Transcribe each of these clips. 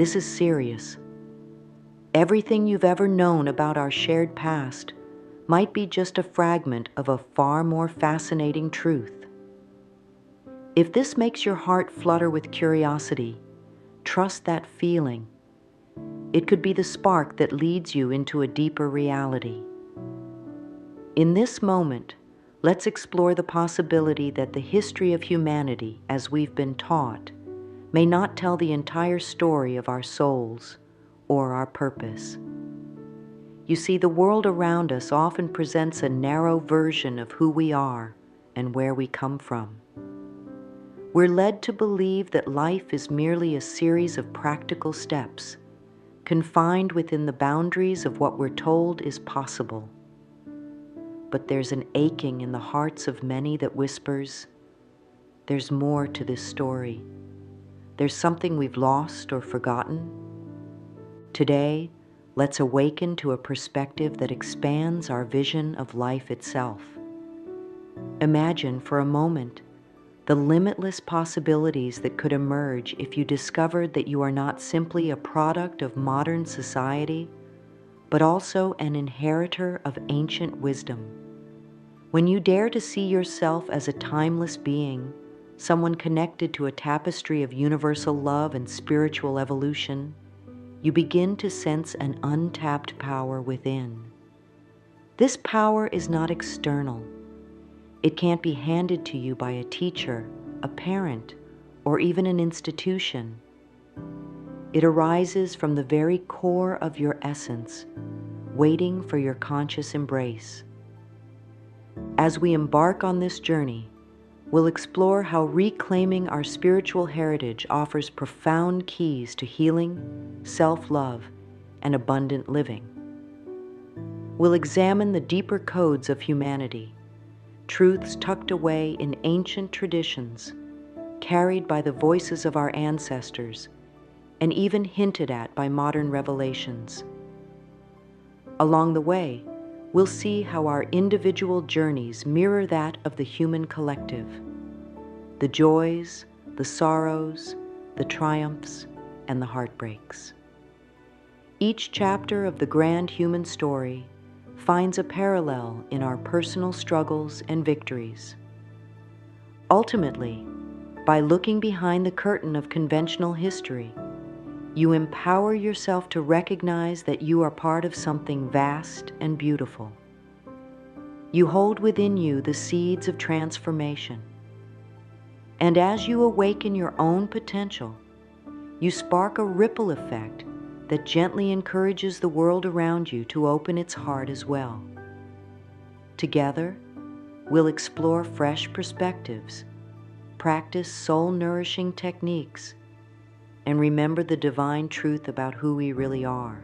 This is serious. Everything you've ever known about our shared past might be just a fragment of a far more fascinating truth. If this makes your heart flutter with curiosity, trust that feeling. It could be the spark that leads you into a deeper reality. In this moment, let's explore the possibility that the history of humanity, as we've been taught, may not tell the entire story of our souls or our purpose. You see, the world around us often presents a narrow version of who we are and where we come from. We're led to believe that life is merely a series of practical steps, confined within the boundaries of what we're told is possible. But there's an aching in the hearts of many that whispers, there's more to this story. There's something we've lost or forgotten. Today, let's awaken to a perspective that expands our vision of life itself. Imagine for a moment the limitless possibilities that could emerge if you discovered that you are not simply a product of modern society, but also an inheritor of ancient wisdom. When you dare to see yourself as a timeless being, someone connected to a tapestry of universal love and spiritual evolution, you begin to sense an untapped power within. This power is not external. It can't be handed to you by a teacher, a parent, or even an institution. It arises from the very core of your essence, waiting for your conscious embrace. As we embark on this journey, we'll explore how reclaiming our spiritual heritage offers profound keys to healing, self-love, and abundant living. We'll examine the deeper codes of humanity, truths tucked away in ancient traditions, carried by the voices of our ancestors, and even hinted at by modern revelations. Along the way, we'll see how our individual journeys mirror that of the human collective. The joys, the sorrows, the triumphs, and the heartbreaks. Each chapter of the grand human story finds a parallel in our personal struggles and victories. Ultimately, by looking behind the curtain of conventional history, you empower yourself to recognize that you are part of something vast and beautiful. You hold within you the seeds of transformation. And as you awaken your own potential, you spark a ripple effect that gently encourages the world around you to open its heart as well. Together, we'll explore fresh perspectives, practice soul-nourishing techniques, and remember the divine truth about who we really are.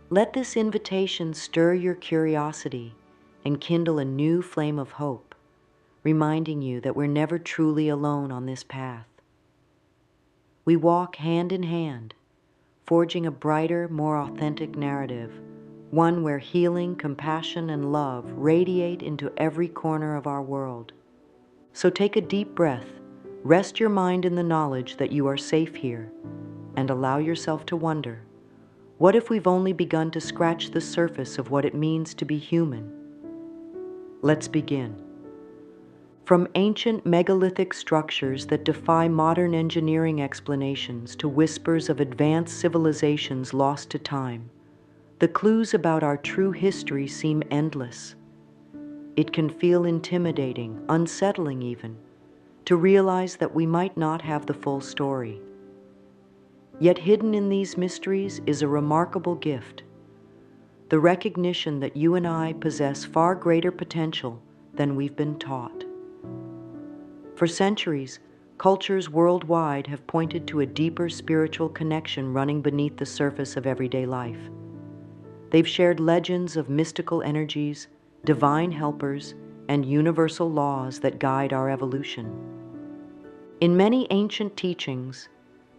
Let this invitation stir your curiosity and kindle a new flame of hope, reminding you that we're never truly alone on this path. We walk hand in hand, forging a brighter, more authentic narrative, one where healing, compassion, and love radiate into every corner of our world. So take a deep breath, rest your mind in the knowledge that you are safe here, and allow yourself to wonder, what if we've only begun to scratch the surface of what it means to be human? Let's begin. From ancient megalithic structures that defy modern engineering explanations to whispers of advanced civilizations lost to time, the clues about our true history seem endless. It can feel intimidating, unsettling even, to realize that we might not have the full story. Yet hidden in these mysteries is a remarkable gift, the recognition that you and I possess far greater potential than we've been taught. For centuries, cultures worldwide have pointed to a deeper spiritual connection running beneath the surface of everyday life. They've shared legends of mystical energies, divine helpers, and universal laws that guide our evolution. In many ancient teachings,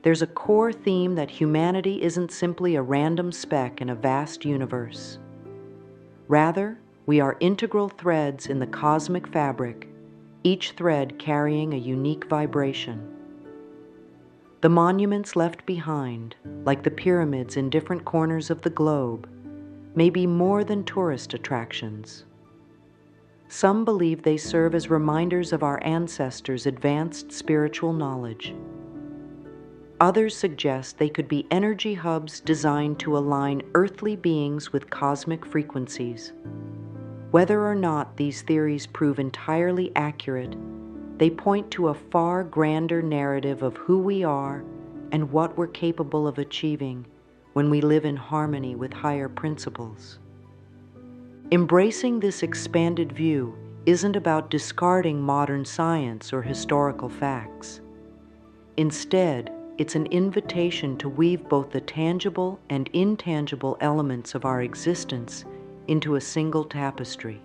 there's a core theme that humanity isn't simply a random speck in a vast universe. Rather, we are integral threads in the cosmic fabric, each thread carrying a unique vibration. The monuments left behind, like the pyramids in different corners of the globe, may be more than tourist attractions. Some believe they serve as reminders of our ancestors' advanced spiritual knowledge. Others suggest they could be energy hubs designed to align earthly beings with cosmic frequencies. Whether or not these theories prove entirely accurate, they point to a far grander narrative of who we are and what we're capable of achieving when we live in harmony with higher principles. Embracing this expanded view isn't about discarding modern science or historical facts. Instead, it's an invitation to weave both the tangible and intangible elements of our existence into a single tapestry.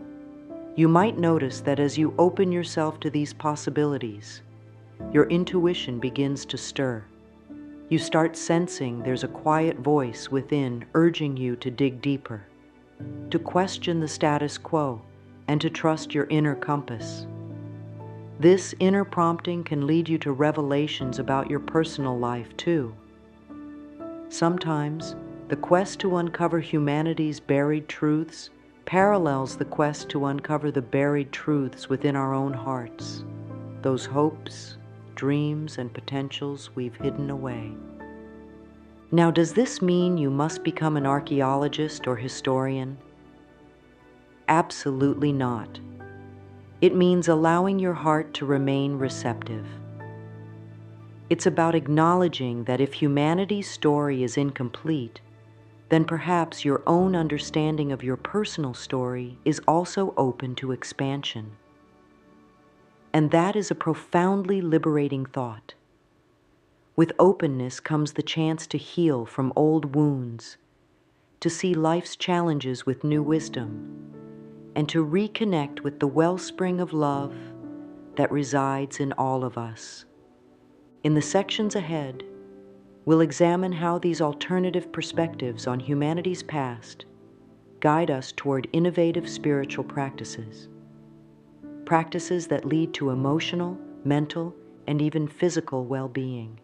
You might notice that as you open yourself to these possibilities, your intuition begins to stir. You start sensing there's a quiet voice within urging you to dig deeper, to question the status quo, and to trust your inner compass. This inner prompting can lead you to revelations about your personal life, too. Sometimes, the quest to uncover humanity's buried truths parallels the quest to uncover the buried truths within our own hearts, those hopes, dreams, and potentials we've hidden away. Now, does this mean you must become an archaeologist or historian? Absolutely not. It means allowing your heart to remain receptive. It's about acknowledging that if humanity's story is incomplete, then perhaps your own understanding of your personal story is also open to expansion. And that is a profoundly liberating thought. With openness comes the chance to heal from old wounds, to see life's challenges with new wisdom, and to reconnect with the wellspring of love that resides in all of us. In the sections ahead, we'll examine how these alternative perspectives on humanity's past guide us toward innovative spiritual practices. Practices that lead to emotional, mental, and even physical well-being.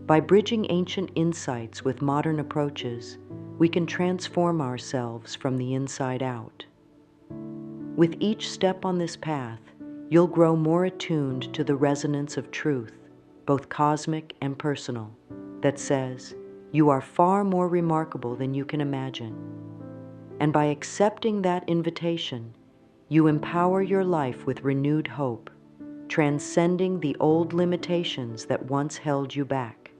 By bridging ancient insights with modern approaches, we can transform ourselves from the inside out. With each step on this path, you'll grow more attuned to the resonance of truth, both cosmic and personal, that says, you are far more remarkable than you can imagine. And by accepting that invitation, you empower your life with renewed hope, transcending the old limitations that once held you back.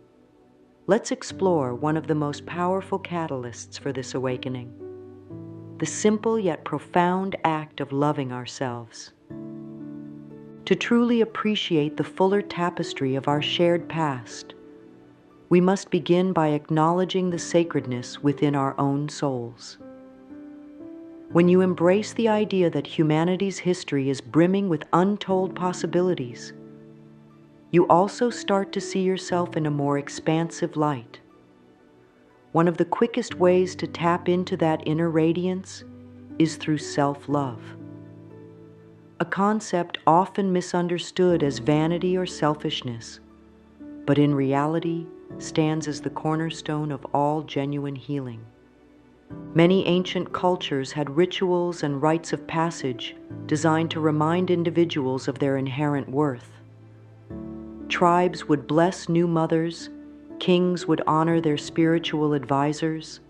Let's explore one of the most powerful catalysts for this awakening: the simple yet profound act of loving ourselves. To truly appreciate the fuller tapestry of our shared past, we must begin by acknowledging the sacredness within our own souls. When you embrace the idea that humanity's history is brimming with untold possibilities, you also start to see yourself in a more expansive light. One of the quickest ways to tap into that inner radiance is through self-love. A concept often misunderstood as vanity or selfishness, but in reality stands as the cornerstone of all genuine healing. Many ancient cultures had rituals and rites of passage designed to remind individuals of their inherent worth. Tribes would bless new mothers, kings would honor their spiritual advisors,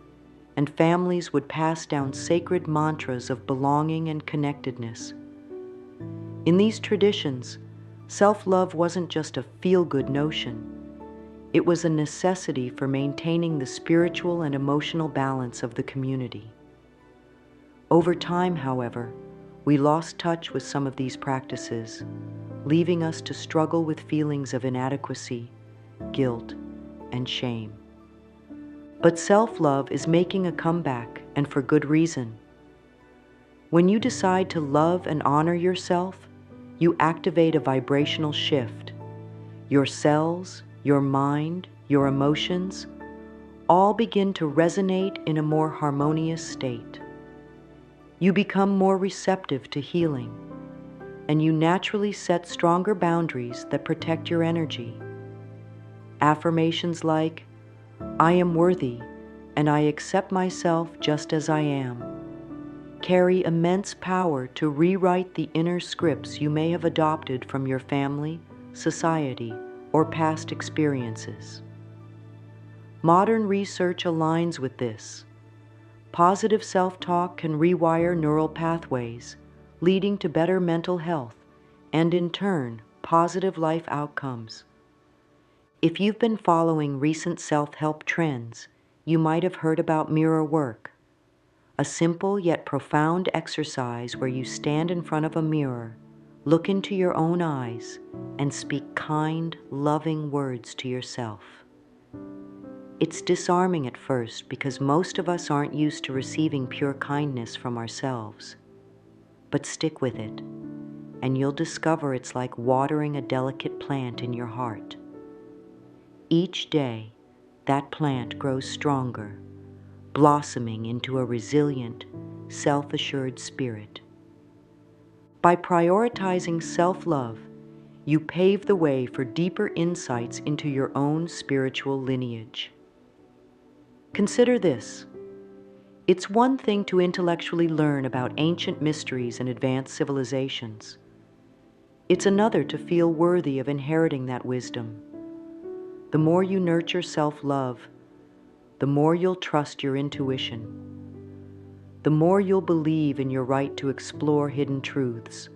and families would pass down sacred mantras of belonging and connectedness. In these traditions, self-love wasn't just a feel-good notion. It was a necessity for maintaining the spiritual and emotional balance of the community. Over time, however, we lost touch with some of these practices, leaving us to struggle with feelings of inadequacy, guilt, and shame. But self-love is making a comeback, and for good reason. When you decide to love and honor yourself, you activate a vibrational shift. Your cells, your mind, your emotions, all begin to resonate in a more harmonious state. You become more receptive to healing, and you naturally set stronger boundaries that protect your energy. Affirmations like, "I am worthy and I accept myself just as I am," carry immense power to rewrite the inner scripts you may have adopted from your family, society, or past experiences. Modern research aligns with this. Positive self-talk can rewire neural pathways, leading to better mental health and, in turn, positive life outcomes. If you've been following recent self-help trends, you might have heard about mirror work, a simple yet profound exercise where you stand in front of a mirror, look into your own eyes, and speak kind, loving words to yourself. It's disarming at first because most of us aren't used to receiving pure kindness from ourselves. But stick with it, and you'll discover it's like watering a delicate plant in your heart. Each day, that plant grows stronger, blossoming into a resilient, self-assured spirit. By prioritizing self-love, you pave the way for deeper insights into your own spiritual lineage. Consider this. It's one thing to intellectually learn about ancient mysteries and advanced civilizations. It's another to feel worthy of inheriting that wisdom. The more you nurture self-love, the more you'll trust your intuition. The more you'll believe in your right to explore hidden truths.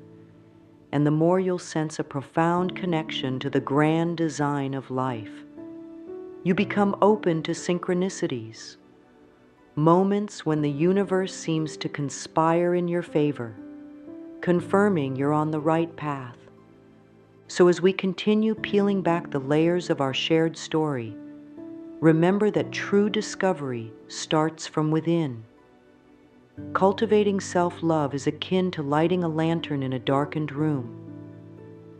And the more you'll sense a profound connection to the grand design of life. You become open to synchronicities, moments when the universe seems to conspire in your favor, confirming you're on the right path. So as we continue peeling back the layers of our shared story, remember that true discovery starts from within. Cultivating self-love is akin to lighting a lantern in a darkened room.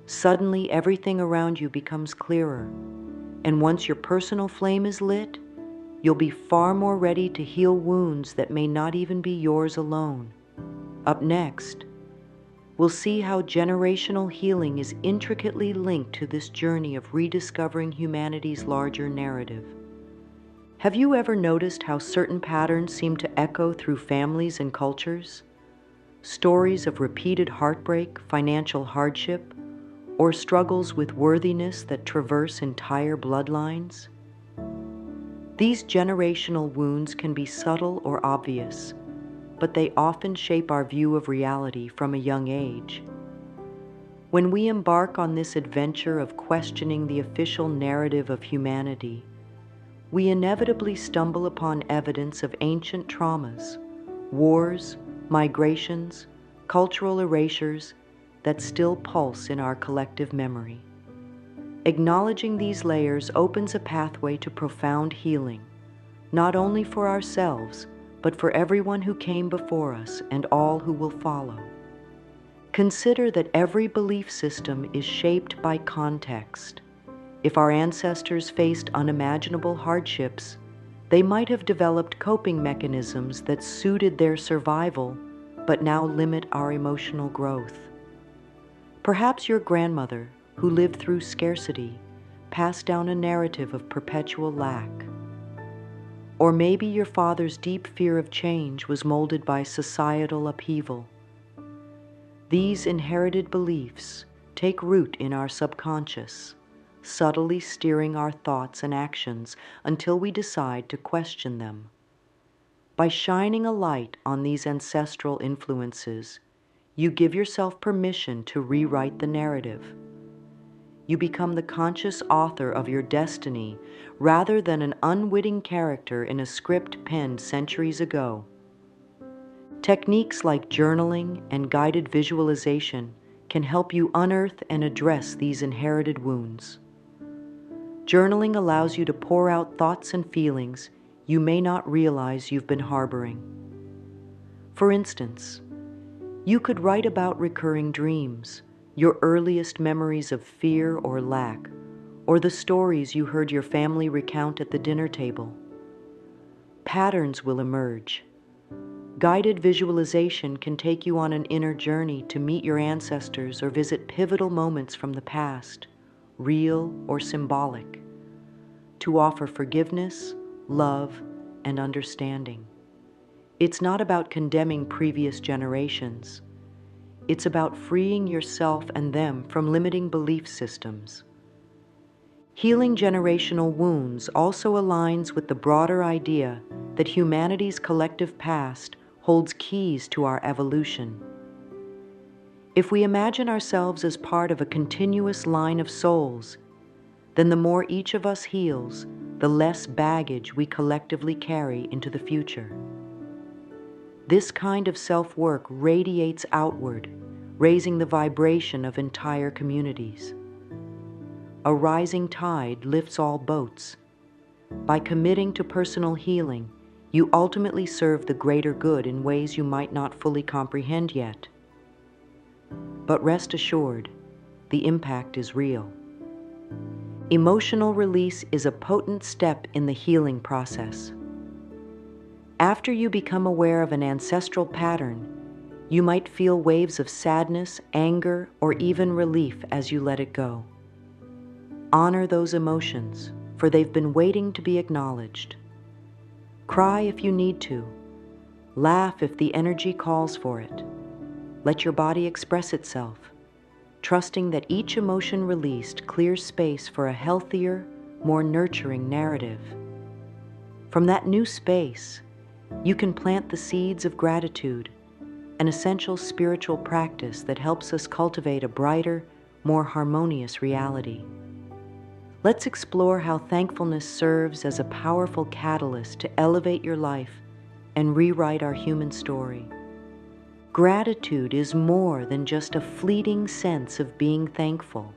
Suddenly, everything around you becomes clearer, and once your personal flame is lit, you'll be far more ready to heal wounds that may not even be yours alone. Up next, we'll see how generational healing is intricately linked to this journey of rediscovering humanity's larger narrative. Have you ever noticed how certain patterns seem to echo through families and cultures? Stories of repeated heartbreak, financial hardship, or struggles with worthiness that traverse entire bloodlines? These generational wounds can be subtle or obvious, but they often shape our view of reality from a young age. When we embark on this adventure of questioning the official narrative of humanity, we inevitably stumble upon evidence of ancient traumas, wars, migrations, cultural erasures that still pulse in our collective memory. Acknowledging these layers opens a pathway to profound healing, not only for ourselves, but for everyone who came before us and all who will follow. Consider that every belief system is shaped by context. If our ancestors faced unimaginable hardships, they might have developed coping mechanisms that suited their survival, but now limit our emotional growth. Perhaps your grandmother, who lived through scarcity, passed down a narrative of perpetual lack. Or maybe your father's deep fear of change was molded by societal upheaval. These inherited beliefs take root in our subconscious, subtly steering our thoughts and actions until we decide to question them. By shining a light on these ancestral influences, you give yourself permission to rewrite the narrative. You become the conscious author of your destiny rather than an unwitting character in a script penned centuries ago. Techniques like journaling and guided visualization can help you unearth and address these inherited wounds. Journaling allows you to pour out thoughts and feelings you may not realize you've been harboring. For instance, you could write about recurring dreams, your earliest memories of fear or lack, or the stories you heard your family recount at the dinner table. Patterns will emerge. Guided visualization can take you on an inner journey to meet your ancestors or visit pivotal moments from the past, real or symbolic. to offer forgiveness, love, and understanding. It's not about condemning previous generations. It's about freeing yourself and them from limiting belief systems. Healing generational wounds also aligns with the broader idea that humanity's collective past holds keys to our evolution. If we imagine ourselves as part of a continuous line of souls, then the more each of us heals, the less baggage we collectively carry into the future. This kind of self-work radiates outward, raising the vibration of entire communities. A rising tide lifts all boats. By committing to personal healing, you ultimately serve the greater good in ways you might not fully comprehend yet. But rest assured, the impact is real. Emotional release is a potent step in the healing process. After you become aware of an ancestral pattern, you might feel waves of sadness, anger, or even relief as you let it go. Honor those emotions, for they've been waiting to be acknowledged. Cry if you need to. Laugh if the energy calls for it. Let your body express itself, trusting that each emotion released clears space for a healthier, more nurturing narrative. From that new space, you can plant the seeds of gratitude, an essential spiritual practice that helps us cultivate a brighter, more harmonious reality. Let's explore how thankfulness serves as a powerful catalyst to elevate your life and rewrite our human story. Gratitude is more than just a fleeting sense of being thankful.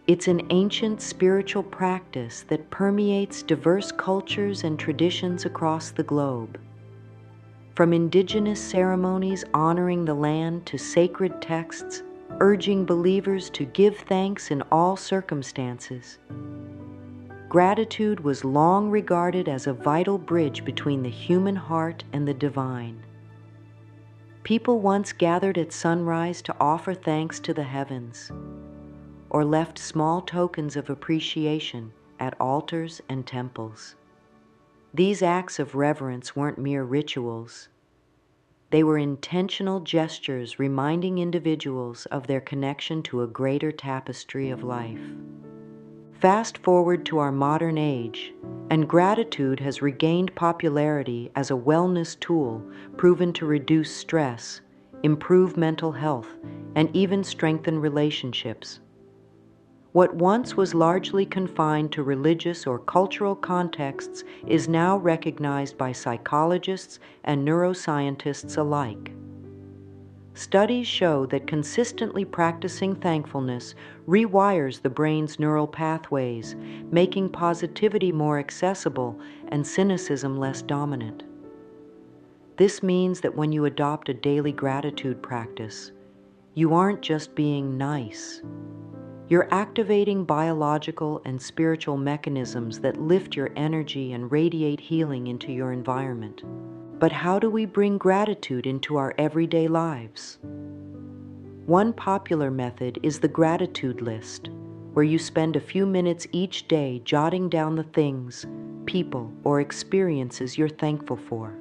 It's an ancient spiritual practice that permeates diverse cultures and traditions across the globe. From indigenous ceremonies honoring the land to sacred texts urging believers to give thanks in all circumstances, gratitude was long regarded as a vital bridge between the human heart and the divine. People once gathered at sunrise to offer thanks to the heavens, or left small tokens of appreciation at altars and temples. These acts of reverence weren't mere rituals. They were intentional gestures reminding individuals of their connection to a greater tapestry of life. Fast forward to our modern age, and gratitude has regained popularity as a wellness tool proven to reduce stress, improve mental health, and even strengthen relationships. What once was largely confined to religious or cultural contexts is now recognized by psychologists and neuroscientists alike. Studies show that consistently practicing thankfulness rewires the brain's neural pathways, making positivity more accessible and cynicism less dominant. This means that when you adopt a daily gratitude practice, you aren't just being nice. You're activating biological and spiritual mechanisms that lift your energy and radiate healing into your environment. But how do we bring gratitude into our everyday lives? One popular method is the gratitude list, where you spend a few minutes each day jotting down the things, people, or experiences you're thankful for.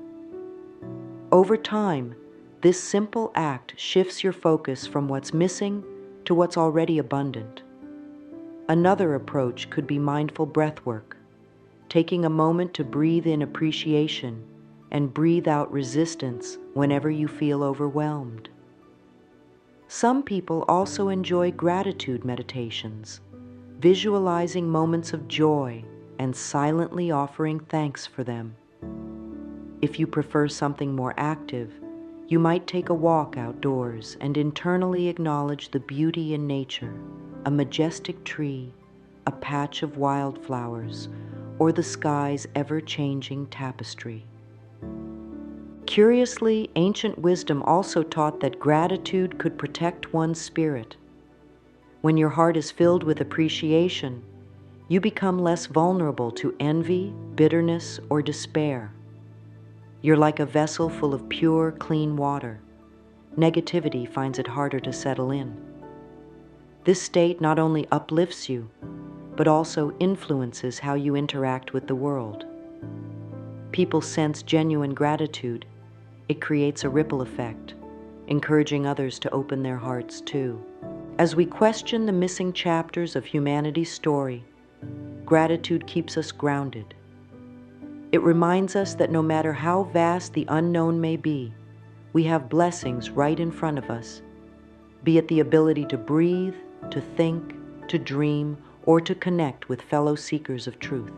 Over time, this simple act shifts your focus from what's missing to what's already abundant. Another approach could be mindful breath work, taking a moment to breathe in appreciation and breathe out resistance whenever you feel overwhelmed. Some people also enjoy gratitude meditations, visualizing moments of joy and silently offering thanks for them. If you prefer something more active, you might take a walk outdoors and internally acknowledge the beauty in nature, a majestic tree, a patch of wildflowers, or the sky's ever-changing tapestry. Curiously, ancient wisdom also taught that gratitude could protect one's spirit. When your heart is filled with appreciation, you become less vulnerable to envy, bitterness, or despair. You're like a vessel full of pure, clean water. Negativity finds it harder to settle in. This state not only uplifts you, but also influences how you interact with the world. People sense genuine gratitude. It creates a ripple effect, encouraging others to open their hearts too. As we question the missing chapters of humanity's story, gratitude keeps us grounded. It reminds us that no matter how vast the unknown may be, we have blessings right in front of us, be it the ability to breathe, to think, to dream, or to connect with fellow seekers of truth.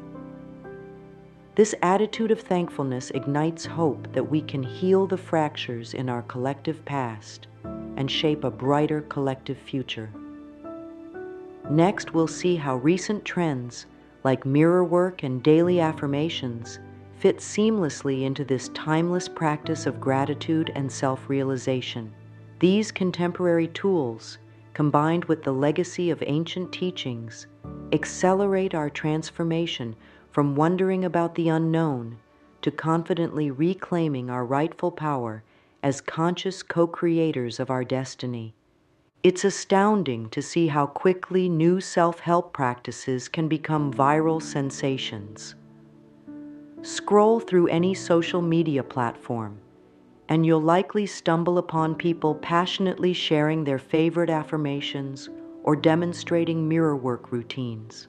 This attitude of thankfulness ignites hope that we can heal the fractures in our collective past and shape a brighter collective future. Next, we'll see how recent trends like mirror work and daily affirmations fit seamlessly into this timeless practice of gratitude and self-realization. These contemporary tools, combined with the legacy of ancient teachings, accelerate our transformation from wondering about the unknown to confidently reclaiming our rightful power as conscious co-creators of our destiny. It's astounding to see how quickly new self-help practices can become viral sensations. Scroll through any social media platform, and you'll likely stumble upon people passionately sharing their favorite affirmations or demonstrating mirror work routines.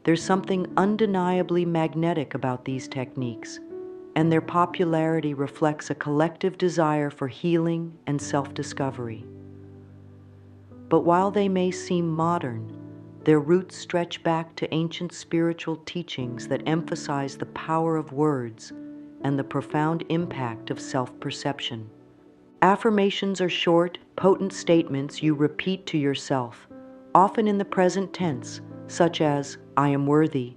There's something undeniably magnetic about these techniques, and their popularity reflects a collective desire for healing and self-discovery. But while they may seem modern, their roots stretch back to ancient spiritual teachings that emphasize the power of words and the profound impact of self-perception. Affirmations are short, potent statements you repeat to yourself, often in the present tense, such as, "I am worthy,"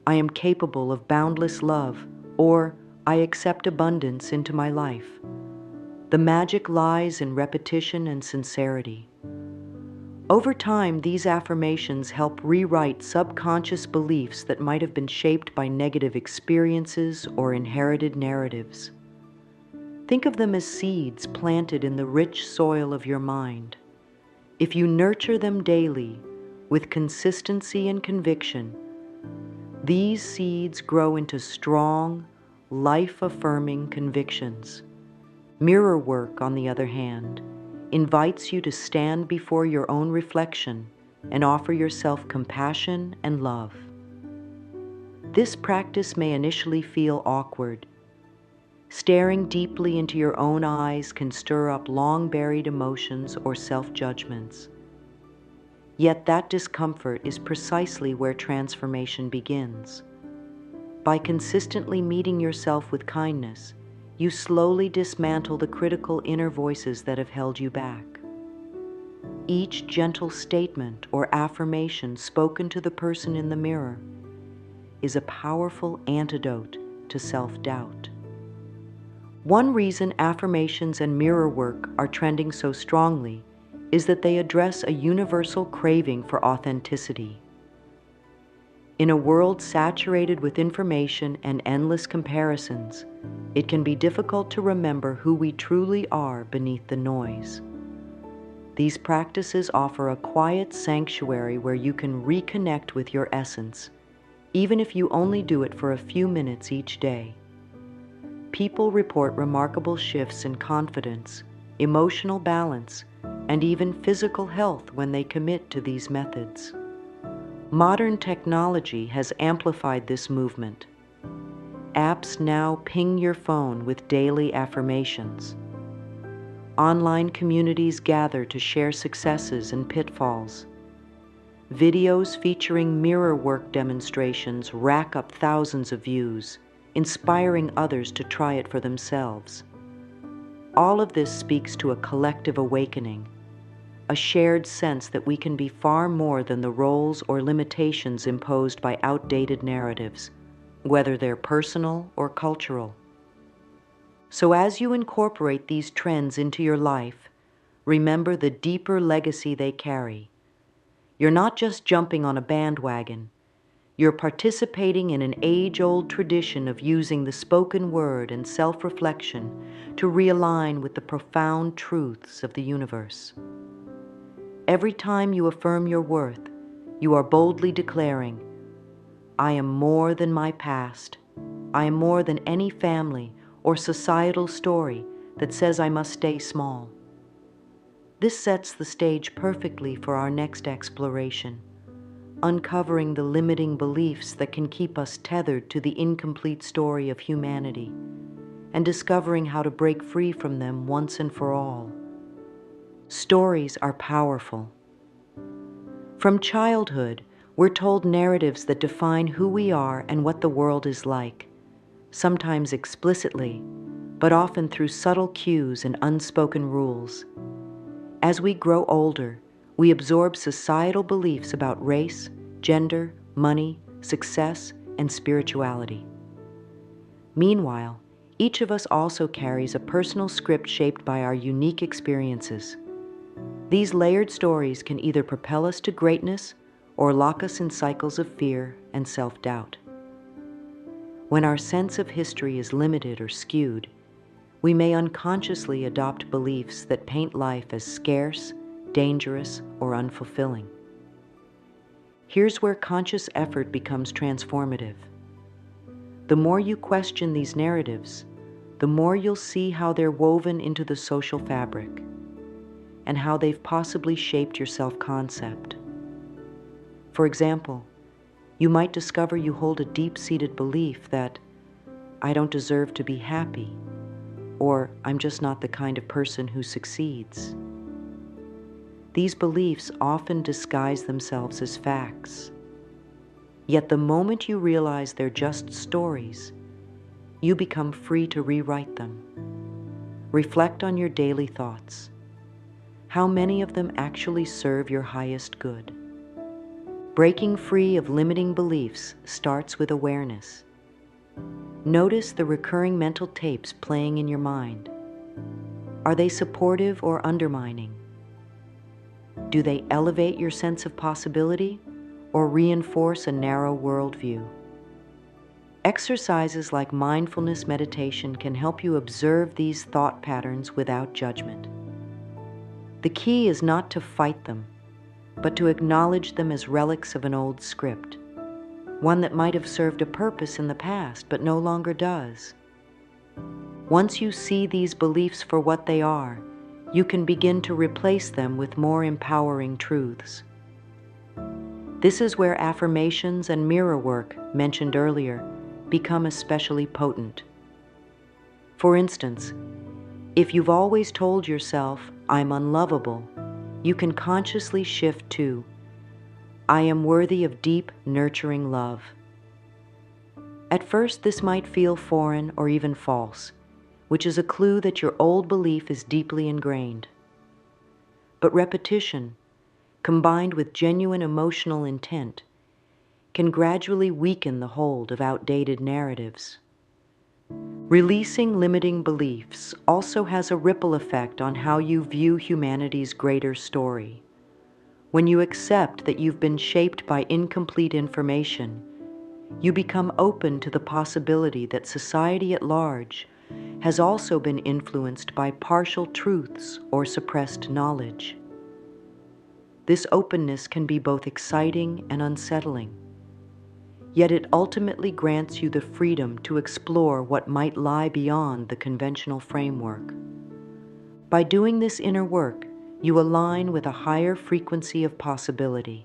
"I am capable of boundless love," or "I accept abundance into my life." The magic lies in repetition and sincerity. Over time, these affirmations help rewrite subconscious beliefs that might have been shaped by negative experiences or inherited narratives. Think of them as seeds planted in the rich soil of your mind. If you nurture them daily, with consistency and conviction, these seeds grow into strong, life-affirming convictions. Mirror work, on the other hand, invites you to stand before your own reflection and offer yourself compassion and love. This practice may initially feel awkward. Staring deeply into your own eyes can stir up long-buried emotions or self-judgments. Yet that discomfort is precisely where transformation begins. By consistently meeting yourself with kindness, you slowly dismantle the critical inner voices that have held you back. Each gentle statement or affirmation spoken to the person in the mirror is a powerful antidote to self-doubt. One reason affirmations and mirror work are trending so strongly is that they address a universal craving for authenticity. In a world saturated with information and endless comparisons, it can be difficult to remember who we truly are beneath the noise. These practices offer a quiet sanctuary where you can reconnect with your essence, even if you only do it for a few minutes each day. People report remarkable shifts in confidence, emotional balance, and even physical health when they commit to these methods. Modern technology has amplified this movement. Apps now ping your phone with daily affirmations. Online communities gather to share successes and pitfalls. Videos featuring mirror work demonstrations rack up thousands of views, inspiring others to try it for themselves. All of this speaks to a collective awakening, a shared sense that we can be far more than the roles or limitations imposed by outdated narratives, whether they're personal or cultural. So as you incorporate these trends into your life, remember the deeper legacy they carry. You're not just jumping on a bandwagon. You're participating in an age-old tradition of using the spoken word and self-reflection to realign with the profound truths of the universe. Every time you affirm your worth, You are boldly declaring, I am more than my past. I am more than any family or societal story that says I must stay small. This sets the stage perfectly for our next exploration, uncovering the limiting beliefs that can keep us tethered to the incomplete story of humanity, and discovering how to break free from them once and for all. Stories are powerful. From childhood, we're told narratives that define who we are and what the world is like, sometimes explicitly, but often through subtle cues and unspoken rules. As we grow older, we absorb societal beliefs about race, gender, money, success, and spirituality. Meanwhile, each of us also carries a personal script shaped by our unique experiences. These layered stories can either propel us to greatness or lock us in cycles of fear and self-doubt. When our sense of history is limited or skewed, we may unconsciously adopt beliefs that paint life as scarce, dangerous, or unfulfilling. Here's where conscious effort becomes transformative. The more you question these narratives, the more you'll see how they're woven into the social fabric and how they've possibly shaped your self-concept. For example, you might discover you hold a deep-seated belief that I don't deserve to be happy, or I'm just not the kind of person who succeeds. These beliefs often disguise themselves as facts. Yet the moment you realize they're just stories, you become free to rewrite them. Reflect on your daily thoughts. How many of them actually serve your highest good? Breaking free of limiting beliefs starts with awareness. Notice the recurring mental tapes playing in your mind. Are they supportive or undermining? Do they elevate your sense of possibility or reinforce a narrow worldview? Exercises like mindfulness meditation can help you observe these thought patterns without judgment. The key is not to fight them, but to acknowledge them as relics of an old script, one that might have served a purpose in the past but no longer does. Once you see these beliefs for what they are, you can begin to replace them with more empowering truths. This is where affirmations and mirror work, mentioned earlier, become especially potent. For instance, if you've always told yourself, I'm unlovable, you can consciously shift to, I am worthy of deep, nurturing love. At first, this might feel foreign or even false, which is a clue that your old belief is deeply ingrained. But repetition, combined with genuine emotional intent, can gradually weaken the hold of outdated narratives. Releasing limiting beliefs also has a ripple effect on how you view humanity's greater story. When you accept that you've been shaped by incomplete information, you become open to the possibility that society at large has also been influenced by partial truths or suppressed knowledge. This openness can be both exciting and unsettling, yet it ultimately grants you the freedom to explore what might lie beyond the conventional framework. By doing this inner work, you align with a higher frequency of possibility.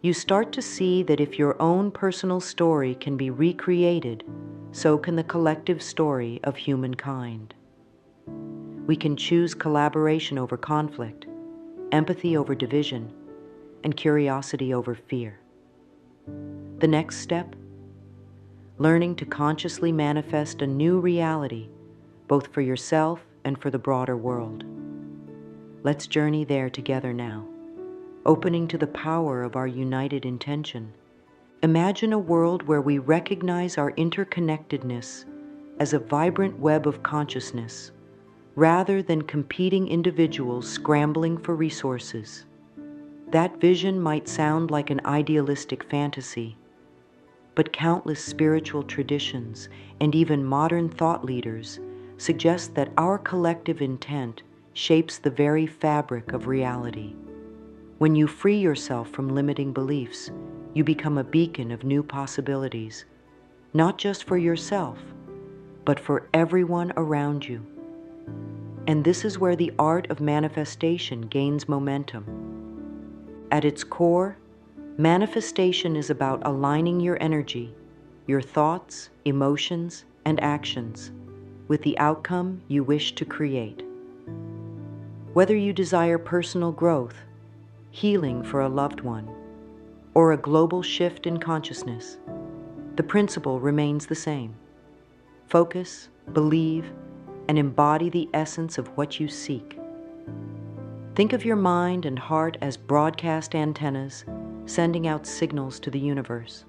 You start to see that if your own personal story can be recreated, so can the collective story of humankind. We can choose collaboration over conflict, empathy over division, and curiosity over fear. The next step? Learning to consciously manifest a new reality, both for yourself and for the broader world. Let's journey there together now, opening to the power of our united intention. Imagine a world where we recognize our interconnectedness as a vibrant web of consciousness, rather than competing individuals scrambling for resources. That vision might sound like an idealistic fantasy, but countless spiritual traditions and even modern thought leaders suggest that our collective intent shapes the very fabric of reality. When you free yourself from limiting beliefs, you become a beacon of new possibilities, not just for yourself, but for everyone around you. And this is where the art of manifestation gains momentum. At its core, manifestation is about aligning your energy, your thoughts, emotions, and actions with the outcome you wish to create. Whether you desire personal growth, healing for a loved one, or a global shift in consciousness, the principle remains the same. Focus, believe, and embody the essence of what you seek. Think of your mind and heart as broadcast antennas sending out signals to the universe.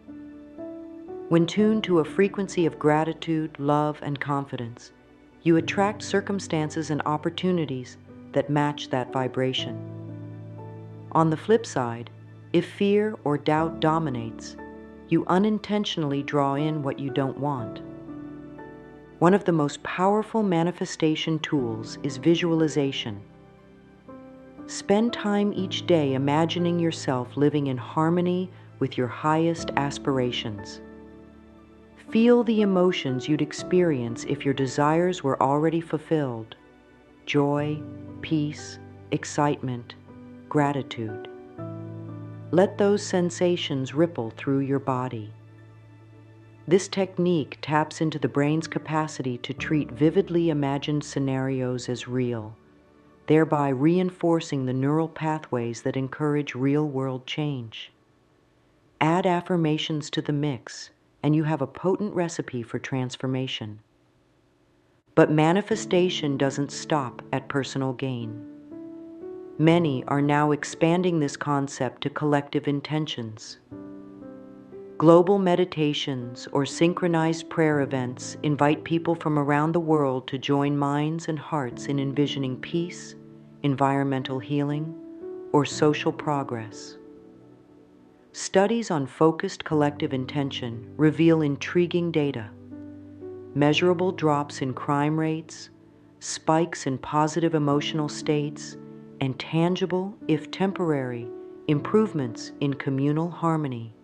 When tuned to a frequency of gratitude, love, and confidence, you attract circumstances and opportunities that match that vibration. On the flip side, if fear or doubt dominates, you unintentionally draw in what you don't want. One of the most powerful manifestation tools is visualization. Spend time each day imagining yourself living in harmony with your highest aspirations. Feel the emotions you'd experience if your desires were already fulfilled: joy, peace, excitement, gratitude. Let those sensations ripple through your body. This technique taps into the brain's capacity to treat vividly imagined scenarios as real, thereby reinforcing the neural pathways that encourage real-world change. Add affirmations to the mix, and you have a potent recipe for transformation. But manifestation doesn't stop at personal gain. Many are now expanding this concept to collective intentions. Global meditations or synchronized prayer events invite people from around the world to join minds and hearts in envisioning peace, environmental healing, or social progress. Studies on focused collective intention reveal intriguing data: measurable drops in crime rates, spikes in positive emotional states, and tangible, if temporary, improvements in communal harmony.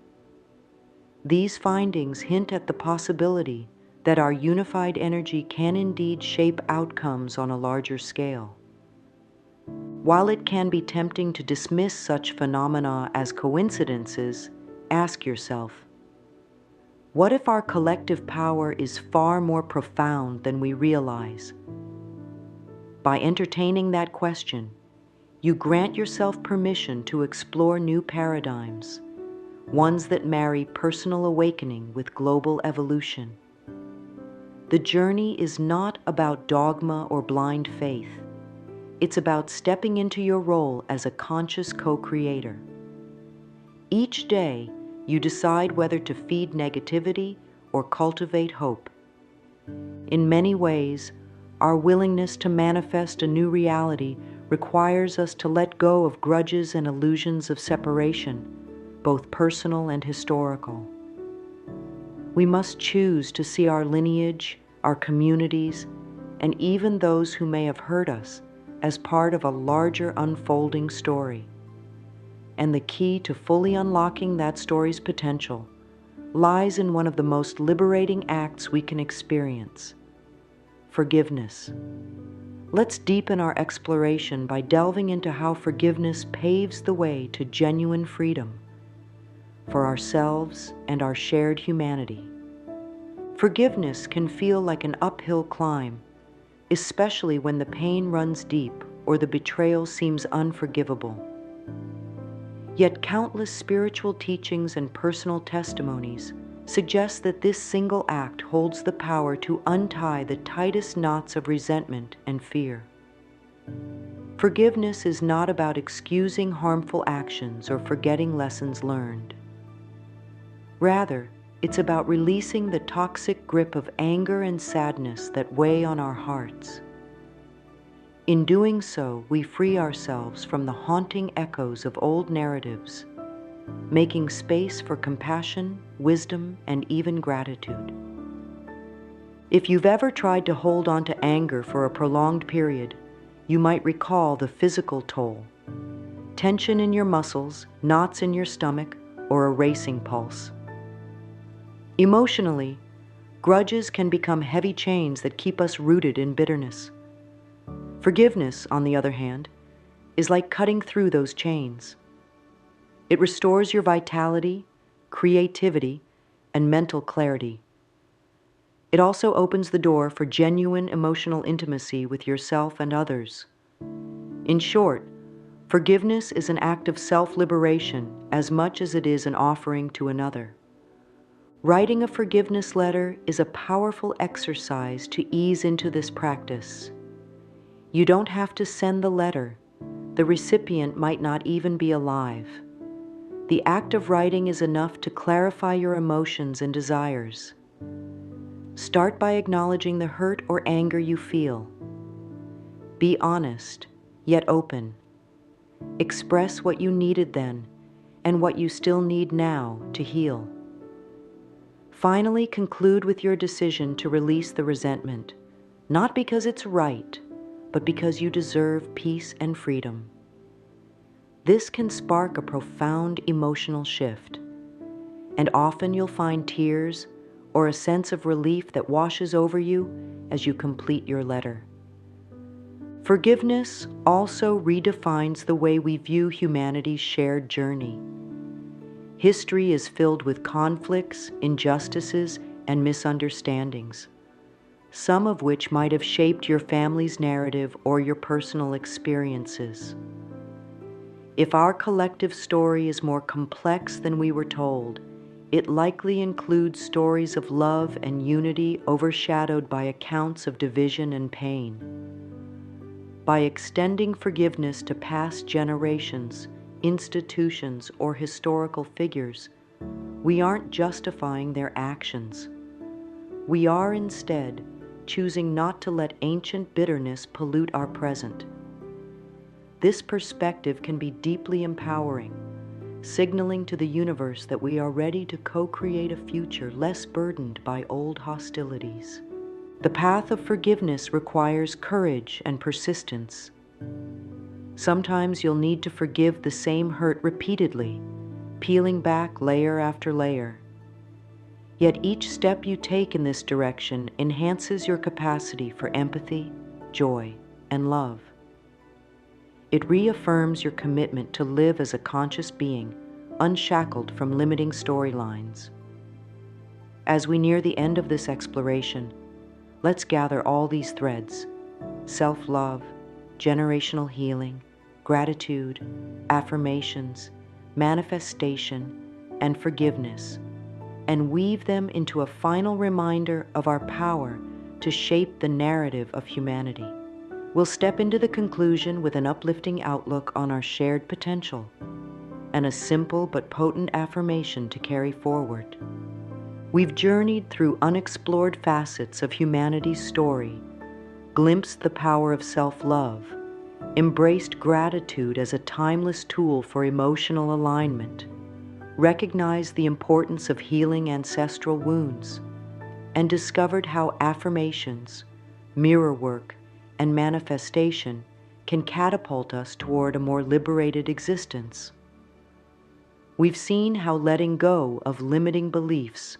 These findings hint at the possibility that our unified energy can indeed shape outcomes on a larger scale. While it can be tempting to dismiss such phenomena as coincidences, ask yourself, what if our collective power is far more profound than we realize? By entertaining that question, you grant yourself permission to explore new paradigms, ones that marry personal awakening with global evolution. The journey is not about dogma or blind faith. It's about stepping into your role as a conscious co-creator. Each day, you decide whether to feed negativity or cultivate hope. In many ways, our willingness to manifest a new reality requires us to let go of grudges and illusions of separation, both personal and historical. We must choose to see our lineage, our communities, and even those who may have hurt us as part of a larger unfolding story. And the key to fully unlocking that story's potential lies in one of the most liberating acts we can experience: forgiveness. Let's deepen our exploration by delving into how forgiveness paves the way to genuine freedom for ourselves and our shared humanity. Forgiveness can feel like an uphill climb, especially when the pain runs deep or the betrayal seems unforgivable. Yet countless spiritual teachings and personal testimonies suggest that this single act holds the power to untie the tightest knots of resentment and fear. Forgiveness is not about excusing harmful actions or forgetting lessons learned. Rather, it's about releasing the toxic grip of anger and sadness that weigh on our hearts. In doing so, we free ourselves from the haunting echoes of old narratives, making space for compassion, wisdom, and even gratitude. If you've ever tried to hold on to anger for a prolonged period, you might recall the physical toll: tension in your muscles, knots in your stomach, or a racing pulse. Emotionally, grudges can become heavy chains that keep us rooted in bitterness. Forgiveness, on the other hand, is like cutting through those chains. It restores your vitality, creativity, and mental clarity. It also opens the door for genuine emotional intimacy with yourself and others. In short, forgiveness is an act of self-liberation as much as it is an offering to another. Writing a forgiveness letter is a powerful exercise to ease into this practice. You don't have to send the letter. The recipient might not even be alive. The act of writing is enough to clarify your emotions and desires. Start by acknowledging the hurt or anger you feel. Be honest, yet open. Express what you needed then and what you still need now to heal. Finally, conclude with your decision to release the resentment, not because it's right, but because you deserve peace and freedom. This can spark a profound emotional shift, and often you'll find tears or a sense of relief that washes over you as you complete your letter. Forgiveness also redefines the way we view humanity's shared journey. History is filled with conflicts, injustices, and misunderstandings, some of which might have shaped your family's narrative or your personal experiences. If our collective story is more complex than we were told, it likely includes stories of love and unity overshadowed by accounts of division and pain. By extending forgiveness to past generations, institutions, or historical figures, we aren't justifying their actions. We are instead choosing not to let ancient bitterness pollute our present. This perspective can be deeply empowering, signaling to the universe that we are ready to co-create a future less burdened by old hostilities. The path of forgiveness requires courage and persistence. Sometimes you'll need to forgive the same hurt repeatedly, peeling back layer after layer. Yet each step you take in this direction enhances your capacity for empathy, joy, and love. It reaffirms your commitment to live as a conscious being, unshackled from limiting storylines. As we near the end of this exploration, let's gather all these threads: self-love, generational healing, gratitude, affirmations, manifestation, and forgiveness, and weave them into a final reminder of our power to shape the narrative of humanity. We'll step into the conclusion with an uplifting outlook on our shared potential and a simple but potent affirmation to carry forward. We've journeyed through unexplored facets of humanity's story, glimpsed the power of self-love, embraced gratitude as a timeless tool for emotional alignment, recognized the importance of healing ancestral wounds, and discovered how affirmations, mirror work, and manifestation can catapult us toward a more liberated existence. We've seen how letting go of limiting beliefs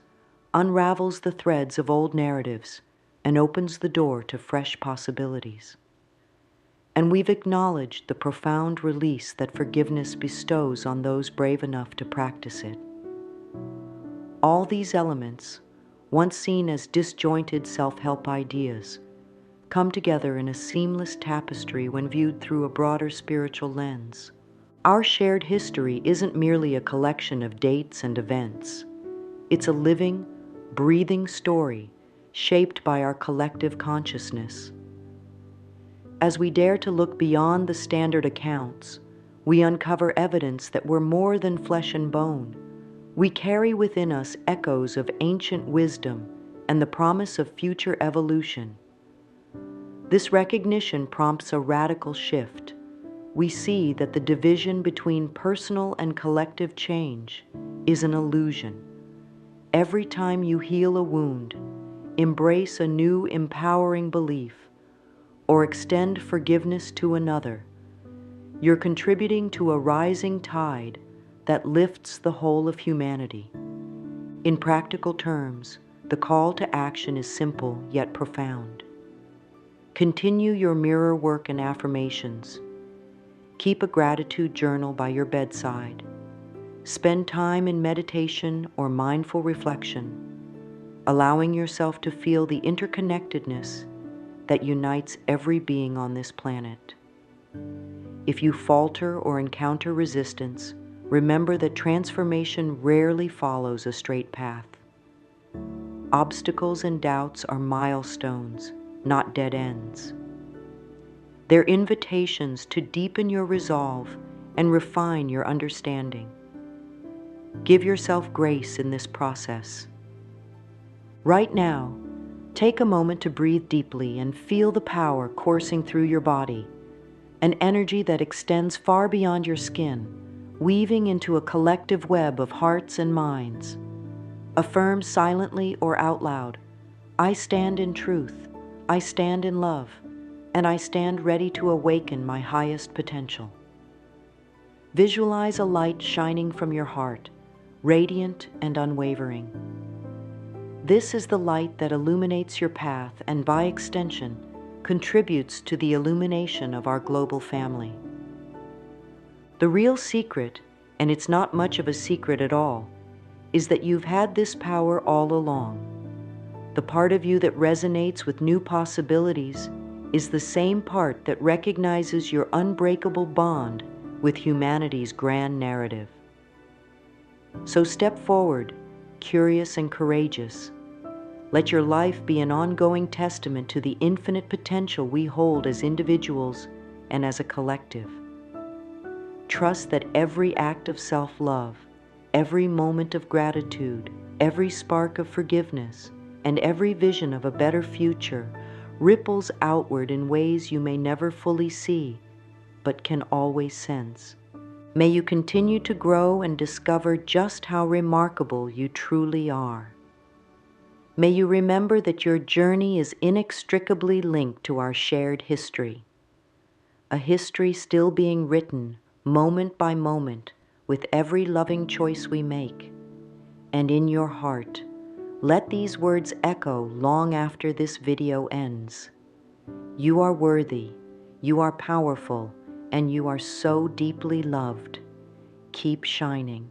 unravels the threads of old narratives and opens the door to fresh possibilities. And we've acknowledged the profound release that forgiveness bestows on those brave enough to practice it. All these elements, once seen as disjointed self-help ideas, come together in a seamless tapestry when viewed through a broader spiritual lens. Our shared history isn't merely a collection of dates and events. It's a living, breathing story shaped by our collective consciousness. As we dare to look beyond the standard accounts, we uncover evidence that we're more than flesh and bone. We carry within us echoes of ancient wisdom and the promise of future evolution. This recognition prompts a radical shift. We see that the division between personal and collective change is an illusion. Every time you heal a wound, embrace a new empowering belief, or extend forgiveness to another, You're contributing to a rising tide that lifts the whole of humanity. In practical terms, the call to action is simple yet profound. Continue your mirror work and affirmations. Keep a gratitude journal by your bedside. Spend time in meditation or mindful reflection, allowing yourself to feel the interconnectedness that unites every being on this planet. If you falter or encounter resistance, remember that transformation rarely follows a straight path. Obstacles and doubts are milestones, not dead ends. They're invitations to deepen your resolve and refine your understanding. Give yourself grace in this process. Right now, take a moment to breathe deeply and feel the power coursing through your body, an energy that extends far beyond your skin, weaving into a collective web of hearts and minds. Affirm silently or out loud, "I stand in truth, I stand in love, and I stand ready to awaken my highest potential." Visualize a light shining from your heart, radiant and unwavering. This is the light that illuminates your path and, by extension, contributes to the illumination of our global family. The real secret, and it's not much of a secret at all, is that you've had this power all along. The part of you that resonates with new possibilities is the same part that recognizes your unbreakable bond with humanity's grand narrative. So step forward, curious and courageous. Let your life be an ongoing testament to the infinite potential we hold as individuals and as a collective. Trust that every act of self-love, every moment of gratitude, every spark of forgiveness, and every vision of a better future ripples outward in ways you may never fully see, but can always sense. May you continue to grow and discover just how remarkable you truly are. May you remember that your journey is inextricably linked to our shared history, a history still being written moment by moment with every loving choice we make. And in your heart, let these words echo long after this video ends. You are worthy, you are powerful, and you are so deeply loved. Keep shining.